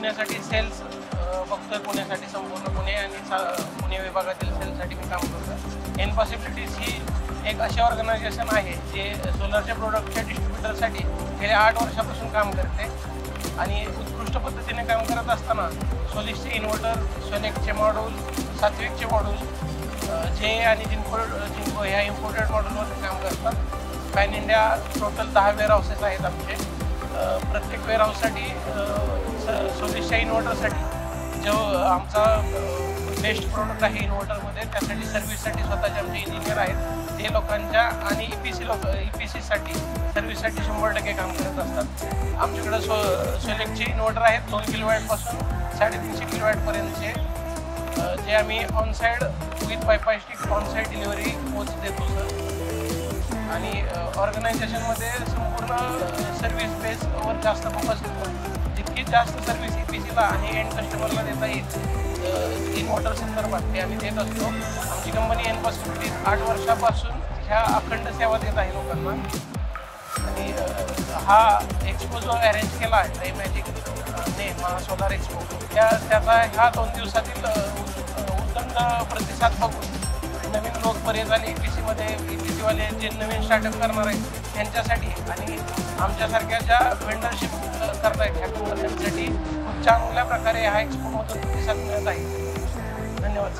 पुण्यासाठी सेल्स बघतोय, पुण्यासाठी संपूर्ण पुणे आणि पुणे विभागातील सेल्ससाठी मी काम करतो. एन पॉसिबिलिटीज ही एक अशी ऑर्गनायझेशन आहे जे सोलरच्या प्रोडक्टच्या डिस्ट्रीब्युटरसाठी गेल्या 8 वर्षापासून काम करते आणि उत्कृष्ट पद्धतीने काम करत असताना सोलिसचे इन्व्हर्टर, सोनेकचे मॉड्यूल, सात्विकचे मॉड्यूल, जे आणि जिनको ह्या इम्पोर्टेड मॉड्यूलवर काम करतात. पॅन इंडिया टोटल 10 वेअरहाऊसेस आहेत आमचे. प्रत्येक वेअरहाऊससाठी सोलिसच्या इन्व्हर्टरसाठी जो आमचा बेस्ट प्रोडक्ट आहे इन्व्हर्टरमध्ये, त्यासाठी सर्व्हिससाठी स्वतःचे आमचे इंजिनियर आहेत. ते लोकांच्या आणि EPCसाठी सर्व्हिससाठी 100% काम करत असतात. आमच्याकडं सोलेकचे इन्व्हर्टर आहेत 2 किलोवॅटपासून 350 किलोवॅटपर्यंतचे, जे आम्ही ऑनसाईड विथ पायपास्टिक ऑनसाईड डिलिव्हरी पोच देतो सर. आणि ऑर्गनायझेशनमध्ये संपूर्ण सर्व्हिस बेसवर जास्त फोकस करतो. जितकी जास्त सर्व्हिस EPCला आणि एंड कस्टमरला देता येईल इन्व्हर्टर संदर्भात ते आम्ही देत असतो. आमची कंपनी एन पॉसिबिलिटीज 8 वर्षापासून ह्या अखंड सेवा देत आहे लोकांना. आणि हा एक्सपो जो अरेंज केला आहे डायमॅजिकने, महासोलार एक्सपो, त्याचा ह्या 2 दिवसातील उत्तम प्रतिसाद बघून नवीन लोक बरेच झाले EPCमध्ये. EPCवाले जे नवीन स्टार्टअप करणार आहेत त्यांच्यासाठी आणि आमच्यासारख्या ज्या वेंडरशिप करत आहेत ह्या कंपन्यांसाठी खूप चांगल्या प्रकारे हा एक्सपोमधून प्रतिसाद मिळत आहे. धन्यवाद.